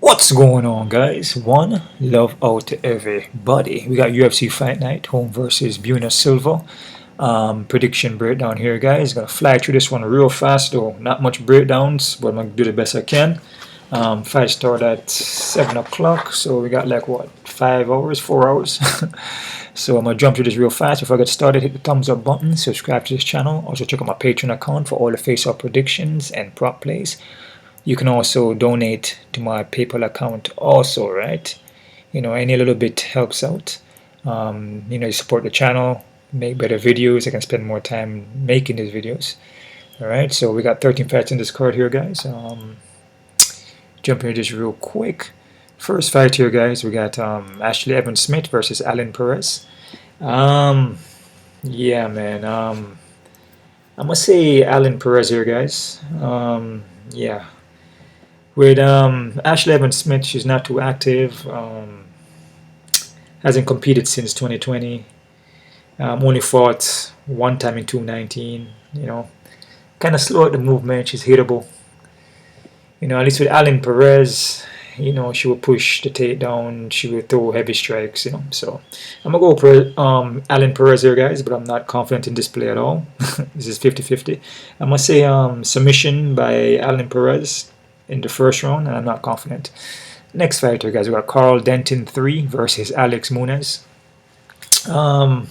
What's going on, guys? One love out to everybody. We got UFC Fight Night, Holm versus Bueno Silva. Prediction breakdown here, guys. Gonna fly through this one real fast, though. Not much breakdowns, but I'm gonna do the best I can. Fight start at 7 o'clock, so we got like what, 5 hours, 4 hours. So I'm gonna jump through this real fast. Before I get started, hit the thumbs up button, subscribe to this channel. Also check out my Patreon account for all the face-off predictions and prop plays. You can also donate to my PayPal account also, right? You know, any little bit helps out. You support the channel, make better videos. I can spend more time making these videos. All right, so we got 13 fights in this card here, guys. Jump into this real quick. First fight here, guys, we got Ashley Evans Smith versus Ailín Pérez. Yeah, man. I'm gonna say Ailín Pérez here, guys. Yeah. With Ashley Evans Smith, she's not too active. Hasn't competed since 2020. Only fought one time in 2019. You know, kind of slow at the movement. She's hittable. You know, at least with Ailín Pérez, you know, she will push the takedown. She will throw heavy strikes. You know, so I'm gonna go for Ailín Pérez here, guys. But I'm not confident in this play at all. This is 50-50. I'm gonna say submission by Ailín Pérez in the first round, and I'm not confident. Next fighter, guys, we got Carl Denton 3 versus Alex Munoz. I'm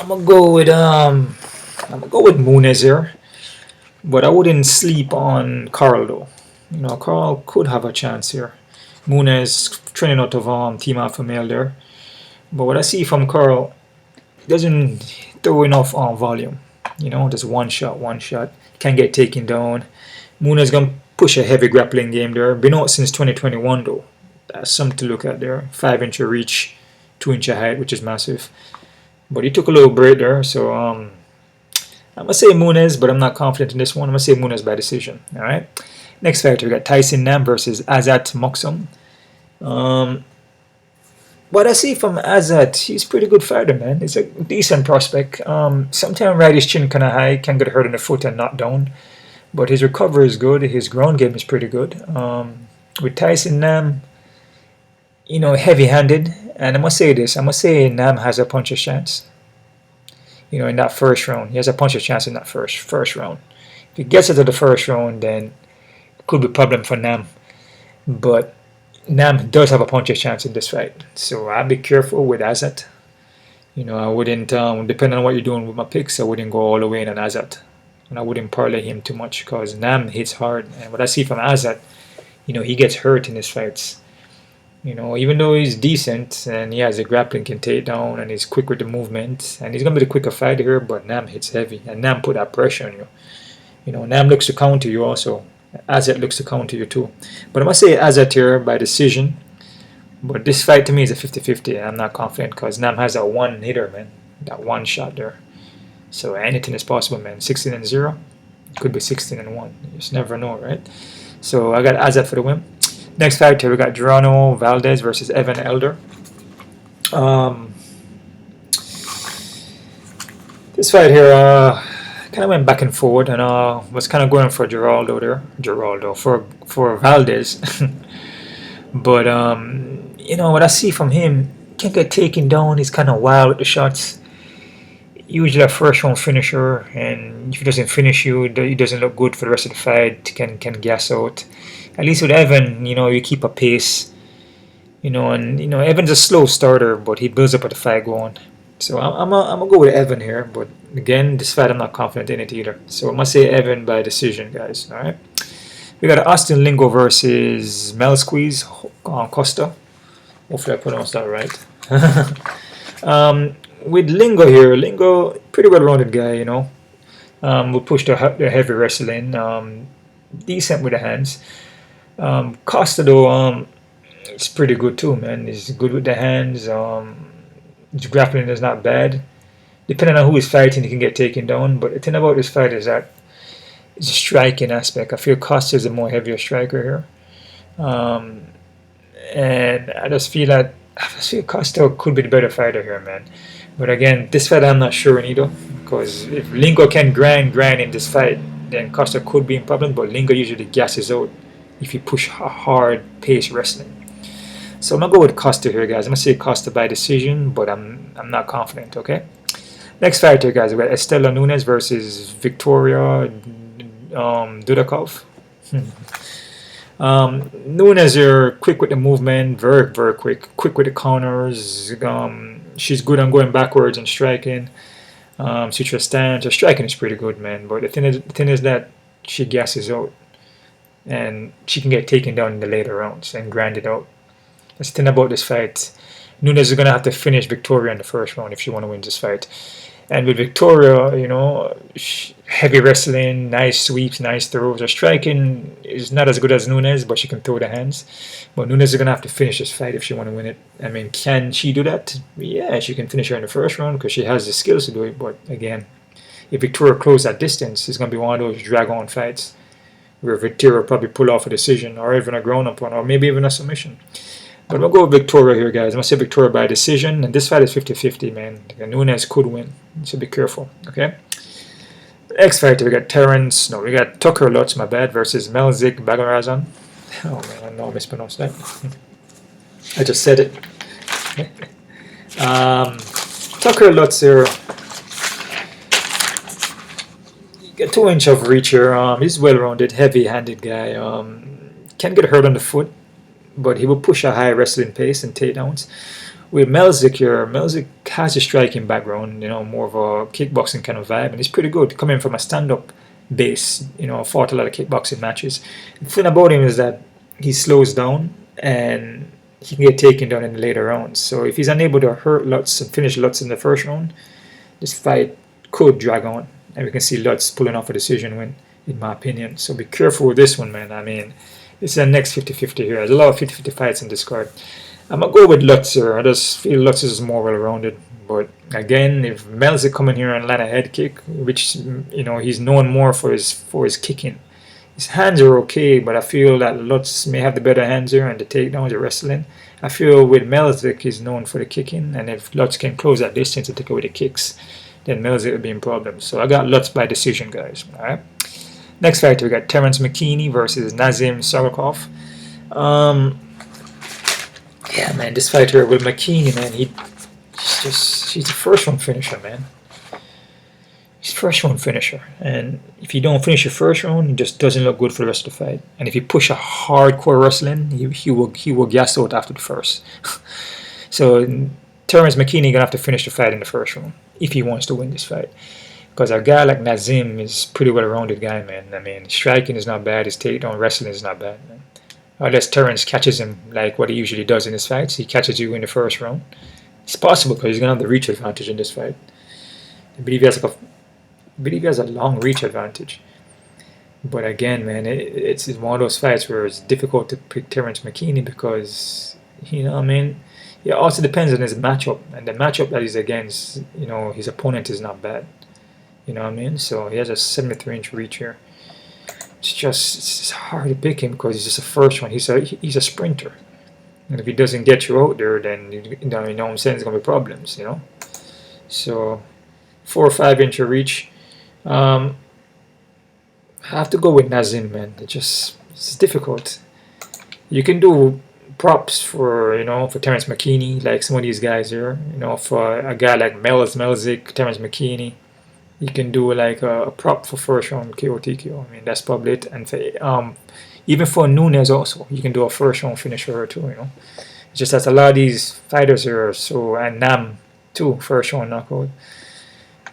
gonna go with Munoz here, but I wouldn't sleep on Carl though. You know, Carl could have a chance here. Munoz training out of Team Alpha Male there, but what I see from Carl, he doesn't throw enough volume. You know, just one shot, can get taken down. Munoz gonna push a heavy grappling game there. Been out since 2021 though. That's something to look at there. 5-inch reach, 2-inch height, which is massive. But he took a little break there, so I'm gonna say Munoz, but I'm not confident in this one. I'm gonna say Munoz by decision. All right. Next fighter, we got Tyson Nam versus Azat Maksum. What I see from Azat, he's a pretty good fighter, man. He's a decent prospect. Sometimes ride his chin kind of high, can get hurt in the foot and knocked down. But his recovery is good. His ground game is pretty good. With Tyson Nam, you know, heavy-handed. And I must say this. I must say Nam has a puncher's chance. You know, in that first round. He has a puncher's chance in that first round. If he gets into the first round, then it could be a problem for Nam. But Nam does have a puncher's chance in this fight. So I'll be careful with Azat. You know, I wouldn't, depending on what you're doing with my picks, I wouldn't go all the way in on Azat. And I wouldn't parlay him too much because Nam hits hard. And what I see from Azat, you know, he gets hurt in his fights. You know, even though he's decent and he has a grappling, can take down, and he's quick with the movement, and he's going to be the quicker fighter here, but Nam hits heavy. And Nam put that pressure on you. You know, Nam looks to counter you also. Azat looks to counter you too. But I must say Azat here by decision. But this fight to me is a 50-50. I'm not confident because Nam has that one hitter, man. That one shot there. So anything is possible, man. 16-0, could be 16-1. You just never know, right? So I got Azat for the win. Next fight here, we got Geronimo Valdez versus Evan Elder. This fight here kind of went back and forward, and was kind of going for for Valdez. But you know what I see from him, can't get taken down. He's kind of wild with the shots. Usually a first round finisher, and if he doesn't finish you, it doesn't look good for the rest of the fight. Can gas out. At least with Evan, you know, you keep a pace. You know, and you know Evan's a slow starter, but he builds up at the fight going. So I'm gonna go with Evan here, but again, this fight I'm not confident in it either. So I must say Evan by decision, guys. All right. We got Austin Lingo versus Melquizael Costa. Hopefully I pronounced that right. With Lingo here, Lingo, pretty well-rounded guy, you know. Will push the heavy wrestling. Decent with the hands. Costa, though, it's pretty good too, man. He's good with the hands. His grappling is not bad. Depending on who he's fighting, he can get taken down. But the thing about this fight is that it's a striking aspect. I feel Costa is a more heavier striker here. And I just feel Costa could be the better fighter here, man. But again, this fight I'm not sure in either, because if Lingo can grind in this fight, then Costa could be in problem, but Lingo usually gasses out if you push hard pace wrestling. So I'm gonna go with Costa here, guys. I'm gonna say Costa by decision, but I'm not confident. Okay. Next fight here, guys. We got Estela Nunes versus Viktoriya Dudakova. Nunes are quick with the movement, very quick with the counters. She's good on going backwards and striking. Sutra stance. Her striking is pretty good, man. But the thing is that she gasses out, and she can get taken down in the later rounds and grinded out. That's the thing about this fight. Nunes is gonna have to finish Viktoriya in the first round if she want to win this fight. And with Viktoriya, you know, heavy wrestling, nice sweeps, nice throws. Her striking is not as good as Nunes, but she can throw the hands. But Nunes is going to have to finish this fight if she want to win it. I mean, can she do that? Yeah, she can finish her in the first round because she has the skills to do it. But again, if Viktoriya closes that distance, it's going to be one of those drag-on fights where Viktoriya will probably pull off a decision or even a grown-up one or maybe even a submission. But we'll go with Viktoriya here, guys. I'm going to say Viktoriya by decision. And this fight is 50-50, man. Nunes could win. So be careful, okay? Next fight, we got Tucker Lutz, my bad, versus Melquizael Costa. Oh, man, I know I mispronounced that. I just said it. Tucker Lutz here. You get 2 inch of reach here. He's well-rounded, heavy-handed guy. Can get hurt on the foot, but he will push a high wrestling pace and takedowns. With Melquizael here, Melquizael has a striking background, you know, more of a kickboxing kind of vibe, and he's pretty good coming from a stand-up base, you know, fought a lot of kickboxing matches. The thing about him is that he slows down and he can get taken down in the later rounds. So if he's unable to hurt Lutz and finish Lutz in the first round, this fight could drag on, and we can see Lutz pulling off a decision win, in my opinion. So be careful with this one, man. I mean, it's the next 50-50 here. There's a lot of 50-50 fights in this card. I'm going to go with Lutz here. I just feel Lutz is more well-rounded. But again, if Melquizael come in here and land a head kick, which, you know, he's known more for his kicking. His hands are okay, but I feel that Lutz may have the better hands here and the takedowns, the wrestling. I feel with Melquizael, he's known for the kicking. And if Lutz can close that distance and take away the kicks, then Melquizael will be in problems. So I got Lutz by decision, guys. All right. Next fight, we got Terrence McKinney versus Nazim Sadykhov. Yeah, man, this fight here with McKinney, man, he's a first round finisher, man. He's a first round finisher, and if you don't finish your first round, it just doesn't look good for the rest of the fight. And if you push a hardcore wrestling, he will gas out after the first. So Terrence McKinney gonna have to finish the fight in the first round if he wants to win this fight. Because a guy like Nazim is pretty well-rounded guy, man. I mean, striking is not bad. His takedown wrestling is not bad, man. Unless Terrence catches him like what he usually does in his fights. He catches you in the first round. It's possible because he's going to have the reach advantage in this fight. I believe he has a long reach advantage. But again, man, it's one of those fights where it's difficult to pick Terrence McKinney because, you know what I mean? It also depends on his matchup. And the matchup that he's against, you know, his opponent is not bad. You know what I mean? So he has a 73-inch reach here. It's hard to pick him because he's just a first one. He's a sprinter, and if he doesn't get you out there, then you know what I'm saying, there's gonna be problems, you know. So 4 or 5 inch reach. I have to go with Nazim, man. It's difficult. You can do props for Terrence McKinney, like some of these guys here. You know, for a guy like Melquizael, Terrence McKinney. You can do like a prop for first round KO TKO. I mean, that's probably it. And for, even for Nunes also, you can do a first round finisher too. You know, it's just that a lot of these fighters here, and Nam too, first round knockout.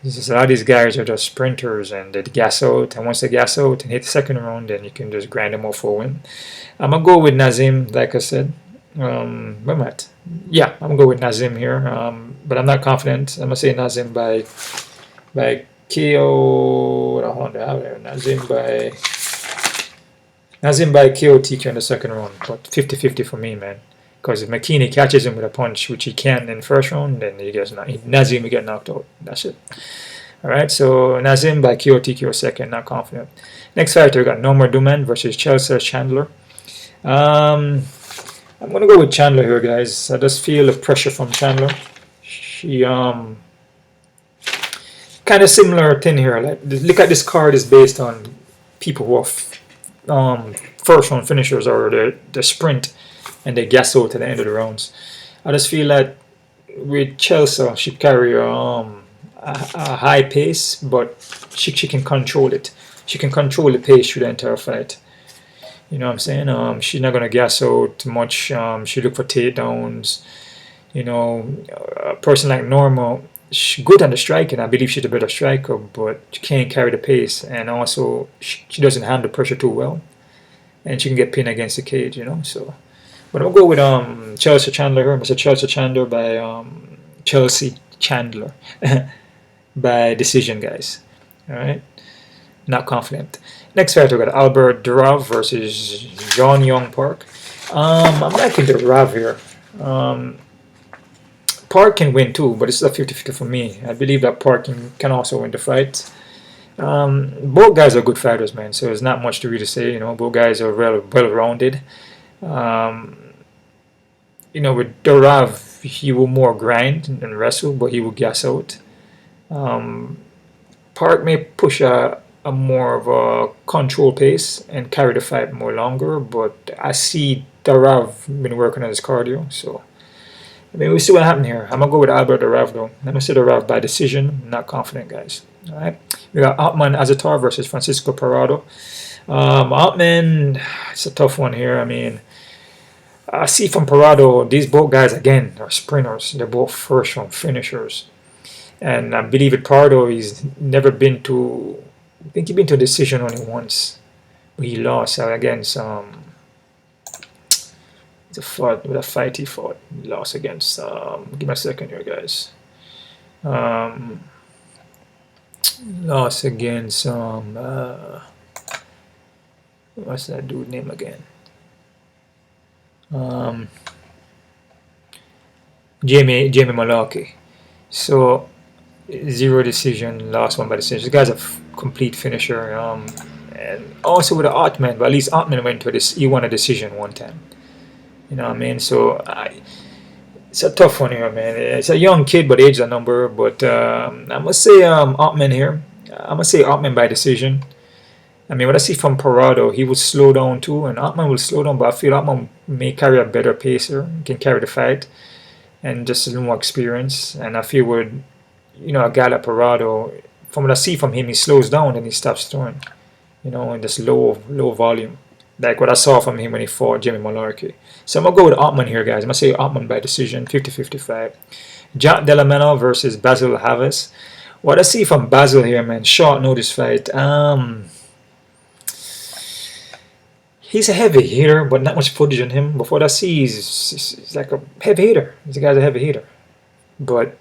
It's just a lot of these guys are just sprinters and they gas out. And once they gas out and hit the second round, then you can just grind them off for a win. I'm gonna go with Nazim, like I said. Where am I at? Yeah, I'm gonna go with Nazim here. But I'm not confident. I'm gonna say Nazim by KO. Nazim by KO TK in the second round, but 50-50 for me, man. Because if McKinney catches him with a punch, which he can in the first round, then Nazim will get knocked out. That's it. Alright, so Nazim by KO TK second, not confident. Next fighter, we got Nomar Duman versus Chelsea Chandler. I'm going to go with Chandler here, guys. I just feel the pressure from Chandler. She, kind of similar thing here. Like, look at this card is based on people who are first round finishers or the sprint, and they gas out to the end of the rounds. I just feel that with Chelsea, she carry a high pace, but she can control it. She can control the pace through the entire fight. You know what I'm saying? She's not gonna gas out too much. She look for takedowns. You know, a person like Norma, she's good on the striking. I believe she's a better striker, but she can't carry the pace, and also she doesn't handle pressure too well, and she can get pinned against the cage. You know, so. But I'll go with Chelsea Chandler here. Mr. Chelsea Chandler by Chelsea Chandler by decision, guys. All right, not confident. Next fight we got Albert Duraev versus John Young Park. I'm liking Duraev here. Park can win too, but it's a 50-50 for me. I believe that Park can also win the fight. Both guys are good fighters, man. So there's not much to really say. You know, both guys are well-rounded. You know, with Duraev, he will more grind and wrestle, but he will gas out. Park may push a more of a control pace and carry the fight more longer, but I see Duraev been working on his cardio, so I mean, we'll see what happens here. I'm gonna go with Albert Duraev though. I'm gonna say Duraev by decision. I'm not confident, guys. All right, we got Ottman Azaitar versus Francisco Parado. Ottman, it's a tough one here. I mean, I see from Parado, these both guys again are sprinters. They're both first round finishers, and I believe with Parado, he's never been to. I think he's been to a decision only once, but he lost against the fight he fought. He lost against. Give me a second here, guys. Lost against what's that dude's name again? Jamie Malaki. So 0 decision, last one by decision. This guy's a complete finisher. And also with the Ottman, but at least Ottman went to this. He won a decision one time. You know what I mean? So it's a tough one here, man. It's a young kid, but age is a number. But I must say Ottman here. I must say Ottman by decision. I mean, what I see from Parado, he will slow down too, and Ottman will slow down, but I feel Ottman may carry a better pacer, can carry the fight, and just a little more experience. And I feel with, you know, a guy like Parado, from what I see from him, he slows down and he stops throwing, you know, in this low volume, like what I saw from him when he fought Jimmy Malarkey. So I'm going to go with Ottman here, guys. I'm going to say Ottman by decision, 50-55. Jack Della versus Basil Havas. What I see from Basil here, man, short notice fight. He's a heavy hitter, but not much footage on him. Before that, I see he's like a heavy hitter. This guy's a heavy hitter. But,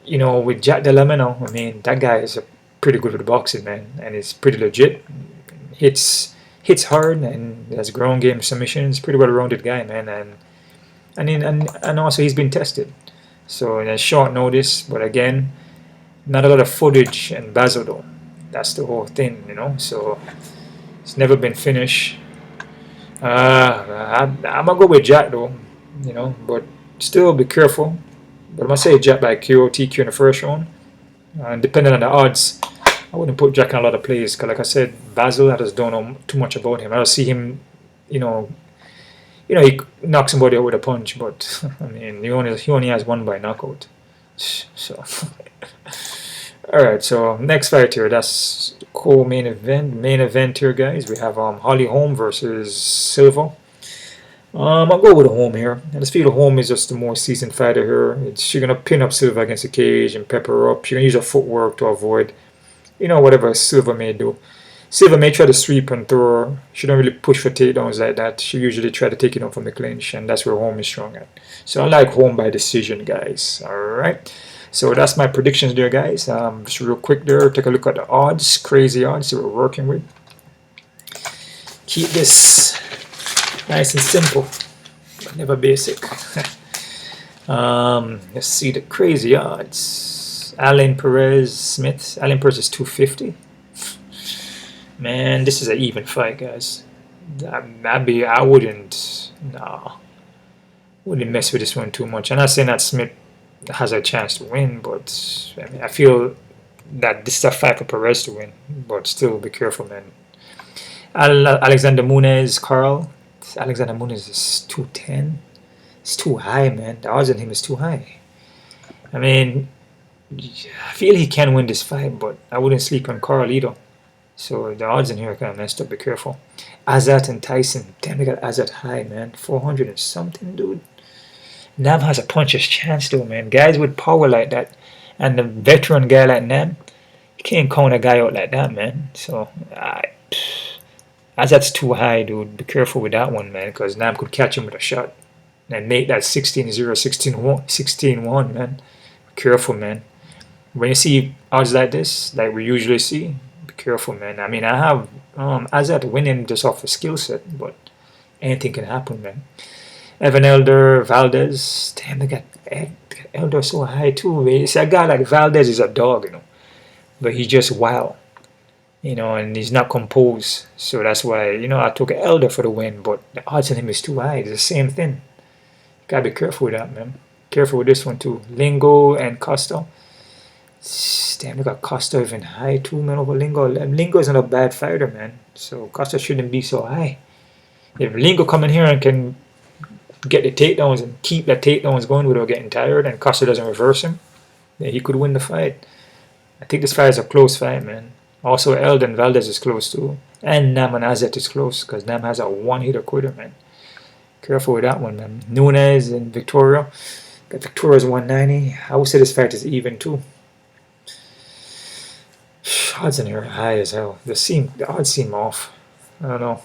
you know, with Jack Della, I mean, that guy is pretty good with boxing, man. And it's pretty legit. Hits hard and has grown game submissions. Pretty well-rounded guy, man. And also he's been tested. So, in a short notice, but again, not a lot of footage in Basil, though. That's the whole thing, you know. So it's never been finished. I'm gonna go with Jack though, you know, but still be careful. But I'm gonna say Jack by KO, TQ in the first round. And depending on the odds, I wouldn't put Jack in a lot of plays because, like I said, Basil, I just don't know too much about him. I don't see him, you know, he knocks somebody out with a punch, but I mean, he only has one by knockout. So. Alright, so next fight here, that's co-main event. Main event here, guys. We have Holly Holm versus Silva. I'll go with Holm here. I just feel Holm is just the more seasoned fighter here. She's gonna pin up Silva against the cage and pepper her up. She's gonna use her footwork to avoid, you know, whatever Silva may do. Silva may try to sweep and throw her. She don't really push for takedowns like that. She usually try to take it on from the clinch, and that's where Holm is strong at. So I like Holm by decision, guys. Alright. So that's my predictions there, guys. Just real quick there, take a look at the odds, crazy odds that we're working with. Keep this nice and simple, but never basic. Let's see the crazy odds. Ailín Pérez Smith. Ailín Pérez is 250. Man, this is an even fight, guys. I wouldn't mess with this one too much. I'm not saying that Smith has a chance to win, but I mean, I feel that this is a fight for Perez to win, but still be careful, man. Alexander Munoz, Carl. Alexander Munoz is 210. It's too high, man. The odds on him is too high. I mean, I feel he can win this fight, but I wouldn't sleep on Carl either. So the odds in here are kind of messed up. Be careful. Azat and Tyson. Damn, they got Azat high, man. 400 and something, dude. Nam has a puncher's chance, though, man. Guys with power like that, and the veteran guy like Nam, you can't count a guy out like that, man. So, Azat's too high, dude. Be careful with that one, man, because Nam could catch him with a shot and make that 16-0, 16-1, man. Be careful, man. When you see odds like this, like we usually see, be careful, man. I mean, I have Azat winning just off a skill set, but anything can happen, man. Evan Elder, Valdez. Damn, they got Elder so high too. It's a guy like Valdez is a dog, you know, but he's just wild, you know, and he's not composed. So that's why, you know, I took Elder for the win, but the odds on him is too high. It's the same thing. Gotta be careful with that, man. Careful with this one too. Lingo and Costa. Damn, they got Costa even high too, man, over Lingo. Lingo isn't a bad fighter, man. So Costa shouldn't be so high. If Lingo come in here and can get the takedowns and keep the takedowns going without getting tired, and Costa doesn't reverse him, then he could win the fight. I think this fight is a close fight, man. Also, Elden Valdez is close too. And Nam and Azat is close, because Nam has a one-hitter quitter, man. Careful with that one, man. Nunes and Victoria. Got Victoria's 190. I would say this fight is even too. Odds in here are high as hell. The odds seem off. I don't know.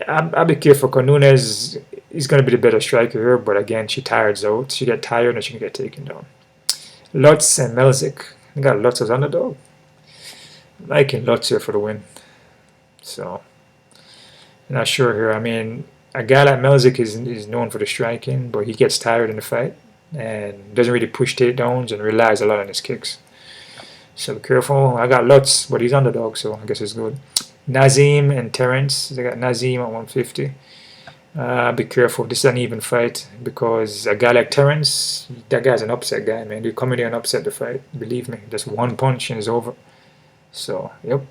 I'll be careful, because Nunes is going to be the better striker here, but again, she tires out. She get tired and she can get taken down. Lutz and Melzik. I got Lutz as underdog. I'm liking Lutz here for the win. So, I'm not sure here. I mean, a guy like Melzik is known for the striking, but he gets tired in the fight and doesn't really push takedowns and relies a lot on his kicks. So be careful. I got Lutz, but he's underdog, so I guess it's good. Nazim and Terence. They got Nazim at 150. Be careful. This is an even fight, because a guy like Terence, that guy's an upset guy, man. He'll come in here and upset the fight. Believe me. Just one punch and it's over. So, yep.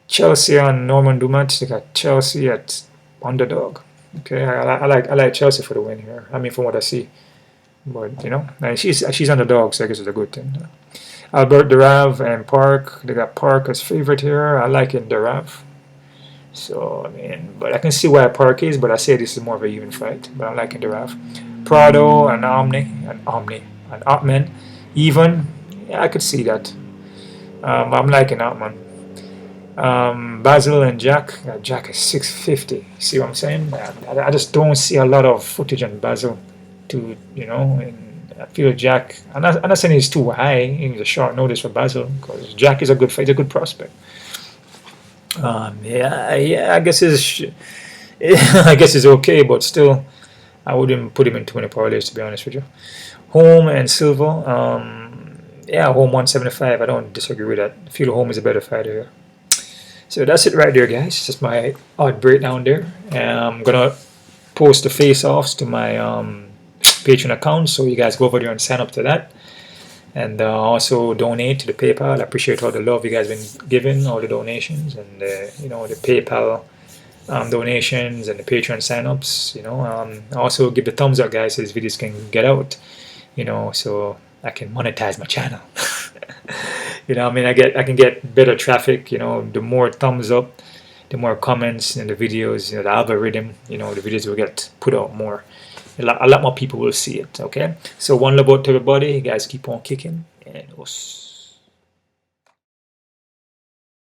Chelsea on Norman Dumont. They got Chelsea at underdog. Okay, I like Chelsea for the win here. I mean, from what I see. But, you know, she's underdog, so I guess it's a good thing. Albert Duraev and Park. They got Park as favorite here. I like it, Duraev. So, I mean, but I can see why Park is, but I say this is more of an even fight. But I'm liking Duraev. Prado and Ottman. Even. Yeah, I could see that. I'm liking Ottman. Basil and Jack. Jack is 650. See what I'm saying? I just don't see a lot of footage on Basil to, you know, and I feel Jack, I'm not saying he's too high. He's a short notice for Basil, because Jack is a good fight, he's a good prospect. I guess it's okay, but still, I wouldn't put him in too many parlays, to be honest with you. Holm and Silva. Holm 175. I don't disagree with that. I feel Holm is a better fighter here. So that's it right there, guys. That's my odd breakdown there. I'm gonna post the face-offs to my Patreon account, so you guys go over there and sign up to that, and also donate to the PayPal. I appreciate all the love you guys been giving, all the donations, and you know, the PayPal donations and the Patreon sign-ups. You know, also give the thumbs up, guys, so these videos can get out. You know, so I can monetize my channel. You know, I mean, I can get better traffic. You know, the more thumbs up, the more comments in the videos. You know, the algorithm. You know, the videos will get put out more. A lot more people will see it. Okay, so one love out to everybody. You guys keep on kicking, and us.